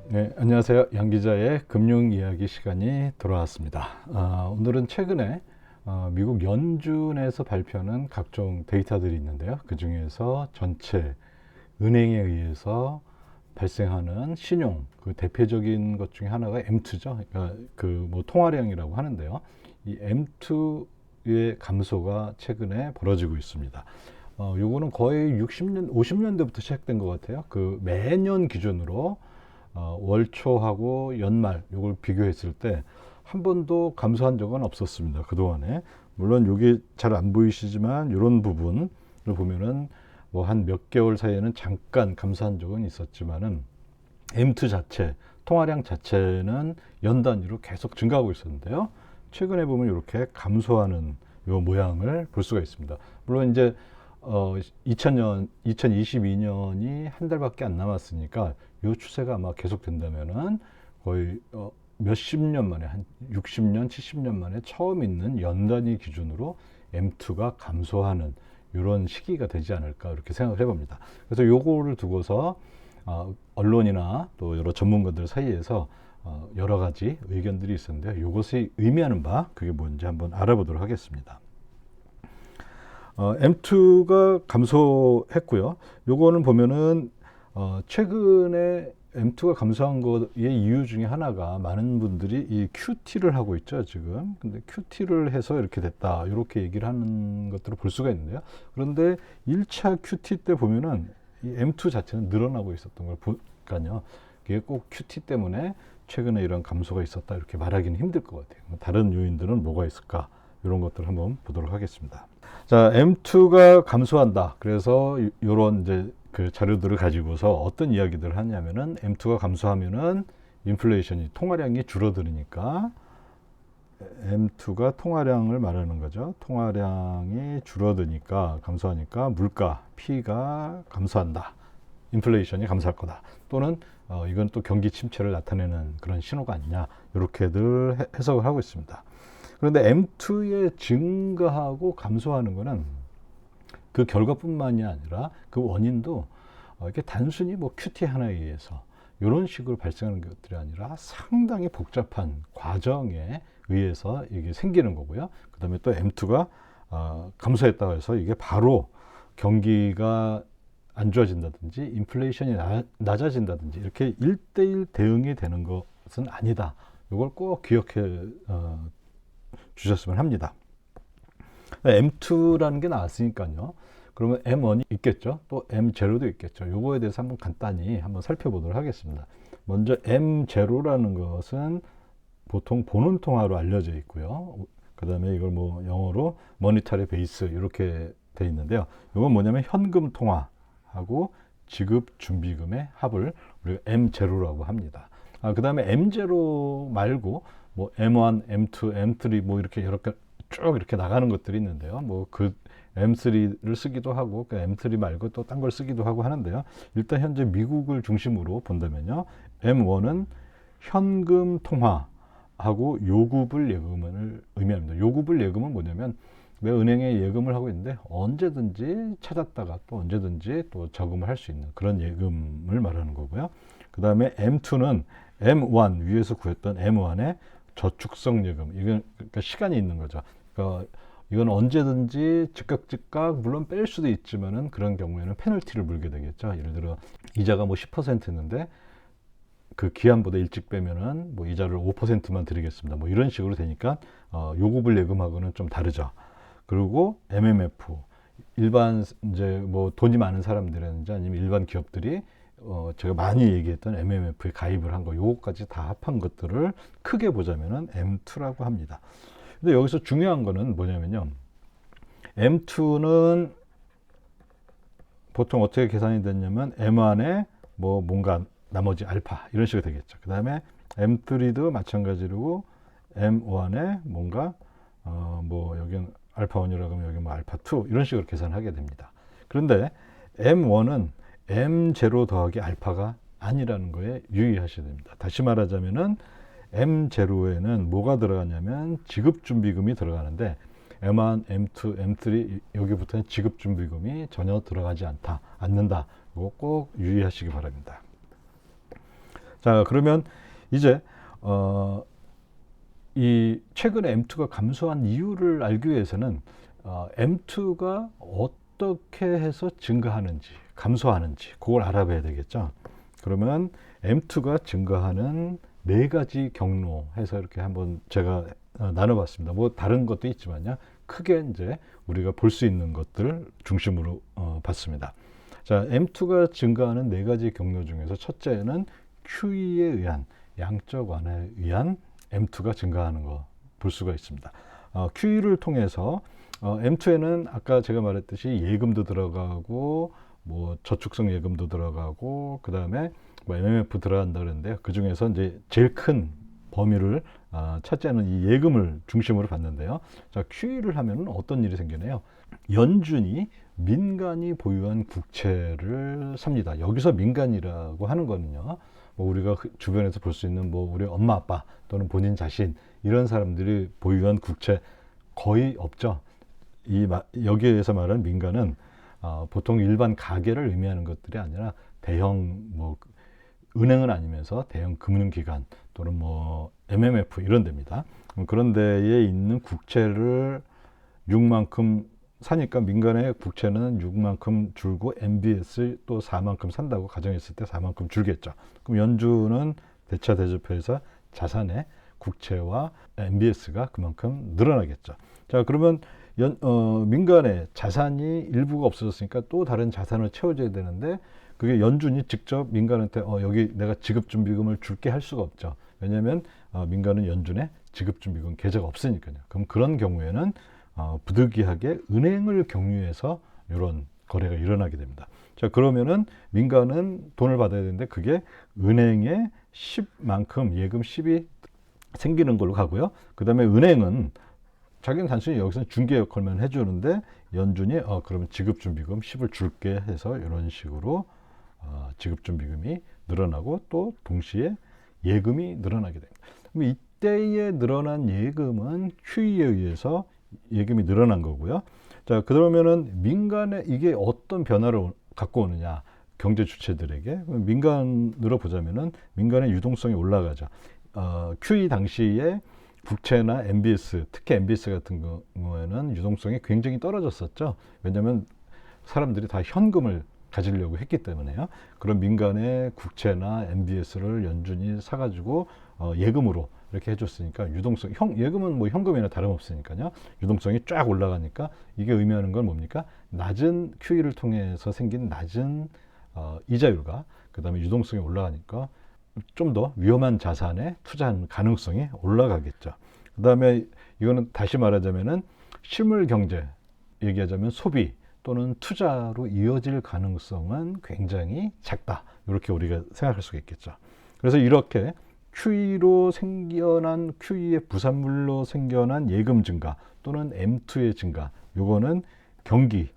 네, 안녕하세요. 양 기자의 금융 이야기 시간이 돌아왔습니다. 오늘은 최근에 미국 연준에서 발표하는 각종 데이터들이 있는데요. 그 중에서 전체 은행에 의해서 발생하는 신용, 그 대표적인 것 중에 하나가 M2죠. 그러니까 그 뭐 통화량이라고 하는데요. 이 M2의 감소가 최근에 벌어지고 있습니다. 요거는 거의 60년, 50년대부터 시작된 것 같아요. 그 매년 기준으로 월초하고 연말 요걸 비교했을 때 한 번도 감소한 적은 없었습니다. 그동안에. 물론 여기 잘 안 보이시지만 이런 부분을 보면은 뭐 한 몇 개월 사이에는 잠깐 감소한 적은 있었지만은 M2 자체, 통화량 자체는 연 단위로 계속 증가하고 있었는데요. 최근에 보면 이렇게 감소하는 요 모양을 볼 수가 있습니다. 물론 이제 2000년, 2022년이 한 달밖에 안 남았으니까 이 추세가 아마 계속된다면은 거의 몇십 년 만에 한 60년, 70년 만에 처음 있는 연단위 기준으로 M2가 감소하는 이런 시기가 되지 않을까 이렇게 생각을 해봅니다. 그래서 요거를 두고서 언론이나 또 여러 전문가들 사이에서 여러 가지 의견들이 있었는데요. 이것이 의미하는 바 그게 뭔지 한번 알아보도록 하겠습니다. M2가 감소했고요. 요거는 보면은 최근에 M2가 감소한 거의 이유 중에 하나가 많은 분들이 이 QT를 하고 있죠, 지금. 근데 QT를 해서 이렇게 됐다. 이렇게 얘기를 하는 것들을 볼 수가 있는데요. 그런데 1차 QT 때 보면은 이 M2 자체는 늘어나고 있었던 걸 보니까요. 이게 꼭 QT 때문에 최근에 이런 감소가 있었다. 이렇게 말하기는 힘들 것 같아요. 다른 요인들은 뭐가 있을까? 이런 것들을 한번 보도록 하겠습니다. 자, M2가 감소한다. 그래서 이런 이제 그 자료들을 가지고서 어떤 이야기들을 하냐면은 M2가 감소하면은 인플레이션이 통화량이 줄어드니까 M2가 통화량을 말하는 거죠. 통화량이 줄어드니까 감소하니까 물가 P가 감소한다. 인플레이션이 감소할 거다. 또는 이건 또 경기 침체를 나타내는 그런 신호가 아니냐. 이렇게들 해석을 하고 있습니다. 그런데 M2의 증가하고 감소하는 거는 그 결과뿐만이 아니라 그 원인도 이게 단순히 뭐 QT 하나에 의해서 이런 식으로 발생하는 것들이 아니라 상당히 복잡한 과정에 의해서 이게 생기는 거고요. 그 다음에 또 M2가 감소했다고 해서 이게 바로 경기가 안 좋아진다든지 인플레이션이 낮아진다든지 이렇게 1대1 대응이 되는 것은 아니다. 이걸 꼭 기억해 주셨으면 합니다. M2라는 게 나왔으니까요. 그러면 M1이 있겠죠. 또 M0도 있겠죠. 요거에 대해서 한번 간단히 한번 살펴보도록 하겠습니다. 먼저 M0라는 것은 보통 보는 통화로 알려져 있고요. 그 다음에 이걸 뭐 영어로 모니터리 베이스 이렇게 돼 있는데요. 이건 뭐냐면 현금 통화하고 지급 준비금의 합을 우리가 M0라고 합니다. 그 다음에 M0 말고 뭐 M1, M2, M3 뭐 이렇게 여러 개 쭉 이렇게 나가는 것들이 있는데요. 뭐 그 M3를 쓰기도 하고 그 M3 말고 또 딴 걸 쓰기도 하고 하는데요. 일단 현재 미국을 중심으로 본다면요. M1은 현금 통화하고 요구불 예금을 의미합니다. 요구불 예금은 뭐냐면 내가 은행에 예금을 하고 있는데 언제든지 찾았다가 또 언제든지 또 저금을 할 수 있는 그런 예금을 말하는 거고요. 그 다음에 M2는 M1 위에서 구했던 M1의 저축성 예금. 이건 그러니까 시간이 있는 거죠. 그러니까 이건 언제든지 즉각 물론 뺄 수도 있지만은 그런 경우에는 페널티를 물게 되겠죠. 예를 들어 이자가 뭐 10%였는데 그 기한보다 일찍 빼면은 뭐 이자를 5%만 드리겠습니다. 뭐 이런 식으로 되니까 요구불 예금하고는 좀 다르죠. 그리고 MMF 일반 이제 뭐 돈이 많은 사람들이라든지 아니면 일반 기업들이 제가 많이 얘기했던 MMF에 가입을 한 거 요거까지 다 합한 것들을 크게 보자면은 M2라고 합니다. 근데 여기서 중요한 거는 뭐냐면요. M2는 보통 어떻게 계산이 됐냐면 M1에 뭐 뭔가 나머지 알파 이런 식으로 되겠죠. 그 다음에 M3도 마찬가지로 M1에 뭔가 뭐 여기는 알파1이라고 하면 여기 뭐 알파2 이런 식으로 계산하게 됩니다. 그런데 M1은 M0 더하기 알파가 아니라는 거에 유의하셔야 됩니다. 다시 말하자면은 M0에는 뭐가 들어가냐면 지급준비금이 들어가는데 M1, M2, M3 여기부터는 지급준비금이 전혀 들어가지 않는다. 이거 꼭 유의하시기 바랍니다. 자, 그러면 이제 이 최근에 M2가 감소한 이유를 알기 위해서는 M2가 어떻게 해서 증가하는지, 감소하는지 그걸 알아봐야 되겠죠. 그러면 M2가 증가하는 네 가지 경로 해서 이렇게 한번 제가 나눠봤습니다. 뭐 다른 것도 있지만요. 크게 이제 우리가 볼 수 있는 것들 중심으로 봤습니다. 자, M2가 증가하는 네 가지 경로 중에서 첫째는 QE에 의한 양적 완화에 의한 M2가 증가하는 거 볼 수가 있습니다. QE를 통해서 M2에는 아까 제가 말했듯이 예금도 들어가고 뭐 저축성 예금도 들어가고 그 다음에 뭐 MMF 들어간다 그러는데요. 그 중에서 이제 제일 큰 범위를 첫째는 이 예금을 중심으로 봤는데요. 자, QE를 하면은 어떤 일이 생기나요? 연준이 민간이 보유한 국채를 삽니다. 여기서 민간이라고 하는 거는요. 뭐 우리가 주변에서 볼 수 있는 뭐 우리 엄마 아빠 또는 본인 자신 이런 사람들이 보유한 국채 거의 없죠. 여기에서 말하는 민간은 보통 일반 가계를 의미하는 것들이 아니라 대형 뭐 은행은 아니면서 대형 금융기관 또는 뭐 MMF 이런 데입니다. 그런 데에 있는 국채를 6만큼 사니까 민간의 국채는 6만큼 줄고 MBS 또 4만큼 산다고 가정했을 때 4만큼 줄겠죠. 그럼 연준은 대차 대조표에서 자산의 국채와 MBS가 그만큼 늘어나겠죠. 자, 그러면 민간의 자산이 일부가 없어졌으니까 또 다른 자산을 채워줘야 되는데 그게 연준이 직접 민간한테 여기 내가 지급준비금을 줄게 할 수가 없죠. 왜냐하면 민간은 연준에 지급준비금 계좌가 없으니까요. 그럼 그런 경우에는 부득이하게 은행을 경유해서 이런 거래가 일어나게 됩니다. 자, 그러면은 민간은 돈을 받아야 되는데 그게 은행에 10만큼 예금 10이 생기는 걸로 가고요. 그 다음에 은행은 자기는 단순히 여기서 중개 역할만 해주는데 연준이 그러면 지급준비금 10을 줄게 해서 이런 식으로 지급준비금이 늘어나고 또 동시에 예금이 늘어나게 됩니다. 그럼 이때에 늘어난 예금은 QE에 의해서 예금이 늘어난 거고요. 자, 그러면은 민간에 이게 어떤 변화를 갖고 오느냐? 경제 주체들에게 민간으로 보자면은 민간의 유동성이 올라가죠. QE 당시에 국채나 MBS, 특히 MBS 같은 경우에는 유동성이 굉장히 떨어졌었죠. 왜냐하면 사람들이 다 현금을 가지려고 했기 때문에요. 그런 민간의 국채나 MBS를 연준이 사가지고 예금으로 이렇게 해줬으니까 유동성, 예금은 뭐 현금이나 다름없으니까요. 유동성이 쫙 올라가니까 이게 의미하는 건 뭡니까? 낮은 QE를 통해서 생긴 낮은 이자율과 그 다음에 유동성이 올라가니까 좀 더 위험한 자산에 투자하는 가능성이 올라가겠죠. 그 다음에 이거는 다시 말하자면은 실물 경제 얘기하자면 소비 또는 투자로 이어질 가능성은 굉장히 작다. 이렇게 우리가 생각할 수가 있겠죠. 그래서 이렇게 QE로 생겨난 QE의 부산물로 생겨난 예금 증가 또는 M2의 증가, 요거는 경기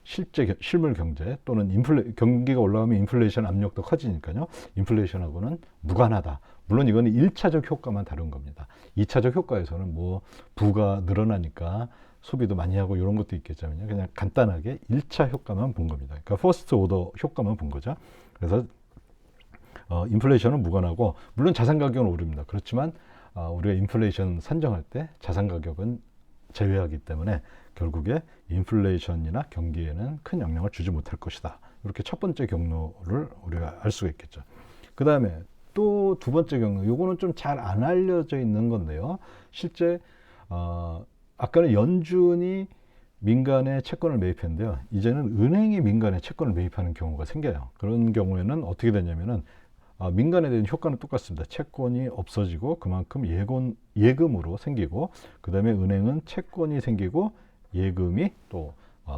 실제 실물 경제 또는 경기가 올라가면 인플레이션 압력도 커지니까요. 인플레이션하고는 무관하다. 물론 이거는 1차적 효과만 다룬 겁니다. 2차적 효과에서는 뭐 부가 늘어나니까 소비도 많이 하고 이런 것도 있겠지만요. 그냥 간단하게 1차 효과만 본 겁니다. 그러니까 퍼스트 오더 효과만 본 거죠. 그래서 인플레이션은 무관하고 물론 자산 가격은 오릅니다. 그렇지만 우리가 인플레이션 산정할 때 자산 가격은 제외하기 때문에 결국에 인플레이션이나 경기에는 큰 영향을 주지 못할 것이다. 이렇게 첫 번째 경로를 우리가 알 수가 있겠죠. 그 다음에 또 두 번째 경로, 요거는 좀 잘 안 알려져 있는 건데요. 실제 아까는 연준이 민간의 채권을 매입했는데요. 이제는 은행이 민간의 채권을 매입하는 경우가 생겨요. 그런 경우에는 어떻게 되냐면은 민간에 대한 효과는 똑같습니다. 채권이 없어지고 그만큼 예금으로 생기고 그 다음에 은행은 채권이 생기고 예금이 또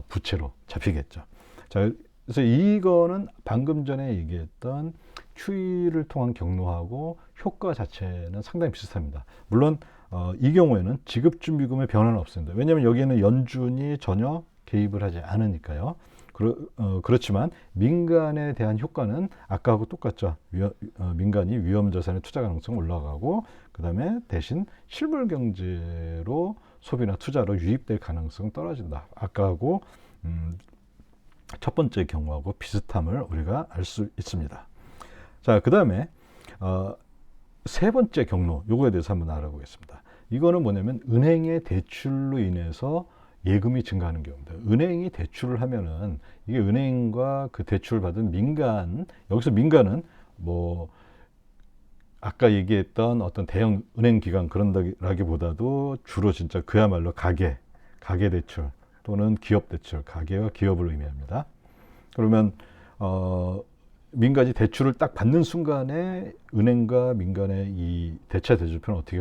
부채로 잡히겠죠. 자, 그래서 이거는 방금 전에 얘기했던 QE를 통한 경로하고 효과 자체는 상당히 비슷합니다. 물론 이 경우에는 지급준비금의 변화는 없습니다. 왜냐하면 여기에는 연준이 전혀 개입을 하지 않으니까요. 그렇지만 민간에 대한 효과는 아까하고 똑같죠. 민간이 위험자산의 투자 가능성 올라가고 그 다음에 대신 실물 경제로 소비나 투자로 유입될 가능성 떨어진다. 아까하고 첫 번째 경우하고 비슷함을 우리가 알 수 있습니다. 자, 그 다음에 세 번째 경로, 요거에 대해서 한번 알아보겠습니다. 이거는 뭐냐면 은행의 대출로 인해서 예금이 증가하는 경우입니다. 은행이 대출을 하면은 이게 은행과 그 대출을 받은 민간, 여기서 민간은 뭐 아까 얘기했던 어떤 대형 은행 기관 그런다기보다도 주로 진짜 그야말로 가계 대출 또는 기업 대출, 가계와 기업을 의미합니다. 그러면 민간이 대출을 딱 받는 순간에 은행과 민간의 이 대차 대조표는 어떻게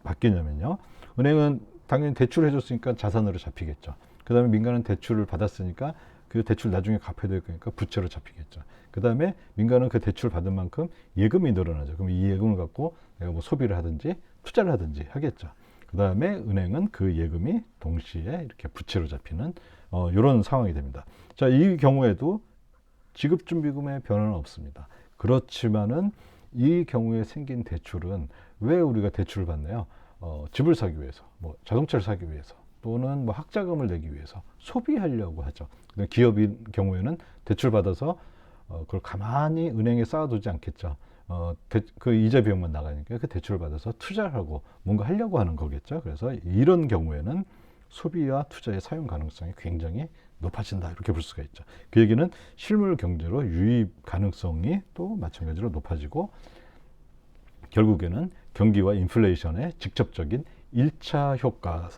바뀌냐면요. 은행은 당연히 대출을 해줬으니까 자산으로 잡히겠죠. 그 다음에 민간은 대출을 받았으니까 그 대출 나중에 갚아야 될 거니까 부채로 잡히겠죠. 그 다음에 민간은 그 대출 받은 만큼 예금이 늘어나죠. 그럼 이 예금을 갖고 내가 뭐 소비를 하든지 투자를 하든지 하겠죠. 그 다음에 은행은 그 예금이 동시에 이렇게 부채로 잡히는 이런 상황이 됩니다. 자, 이 경우에도 지급준비금의 변화는 없습니다. 그렇지만은 이 경우에 생긴 대출은 왜 우리가 대출을 받나요? 집을 사기 위해서, 뭐 자동차를 사기 위해서, 또는 뭐 학자금을 내기 위해서 소비하려고 하죠. 기업인 경우에는 대출 받아서 그걸 가만히 은행에 쌓아두지 않겠죠. 그 이자 비용만 나가니까 그 대출을 받아서 투자를 하고 뭔가 하려고 하는 거겠죠. 그래서 이런 경우에는 소비와 투자의 사용 가능성이 굉장히 높아진다, 이렇게 볼 수가 있죠. 그 얘기는 실물 경제로 유입 가능성이 또 마찬가지로 높아지고 결국에는 경기와 인플레이션의 직접적인 1차 효과,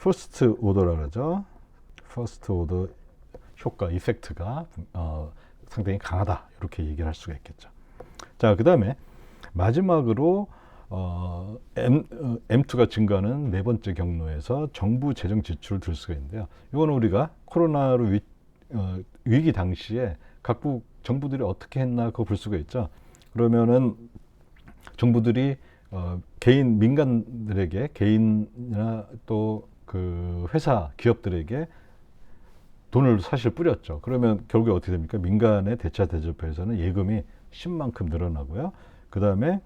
퍼스트 오더라 그러죠. 퍼스트 오더 효과, 이펙트가 상당히 강하다, 이렇게 얘기를 할 수가 있겠죠. 자, 그 다음에 마지막으로 M2가 증가하는 네 번째 경로에서 정부 재정 지출을 들 수가 있는데요. 이거는 우리가 코로나로 위기 당시에 각국 정부들이 어떻게 했나 그거 볼 수가 있죠. 그러면은 정부들이 개인 민간들에게, 개인이나 또 그 회사 기업들에게 돈을 사실 뿌렸죠. 그러면 결국에 어떻게 됩니까? 민간의 대차 대조표에서는 예금이 10만큼 늘어나고요. 그 다음에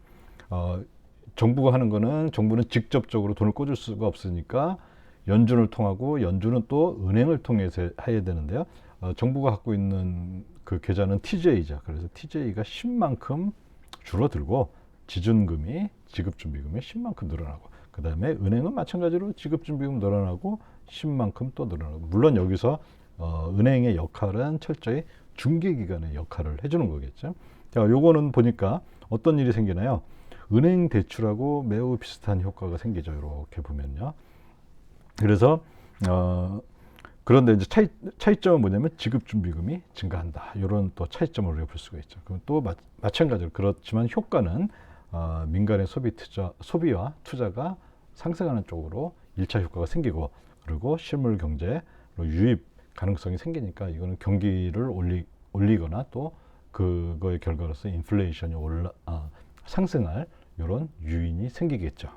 정부가 하는 거는, 정부는 직접적으로 돈을 꽂을 수가 없으니까 연준을 통하고, 연준은 또 은행을 통해서 해야 되는데요. 정부가 갖고 있는 그 계좌는 TJ이자, 그래서 TJ가 10만큼 줄어들고 지준금이, 지급준비금이 10만큼 늘어나고, 그 다음에 은행은 마찬가지로 지급준비금 늘어나고 10만큼 또 늘어나고. 물론 여기서 은행의 역할은 철저히 중개기관의 역할을 해주는 거겠죠. 자, 요거는 보니까 어떤 일이 생기나요? 은행 대출하고 매우 비슷한 효과가 생기죠. 이렇게 보면요. 그래서 그런데 이제 차이점은 뭐냐면 지급준비금이 증가한다, 이런 또 차이점을 우리가 볼 수가 있죠. 그럼 또 마찬가지로 그렇지만 효과는 민간의 소비와 투자가 상승하는 쪽으로 1차 효과가 생기고, 그리고 실물 경제로 유입 가능성이 생기니까 이거는 경기를 올리거나 또 그거의 결과로서 인플레이션이 상승할 이런 유인이 생기겠죠.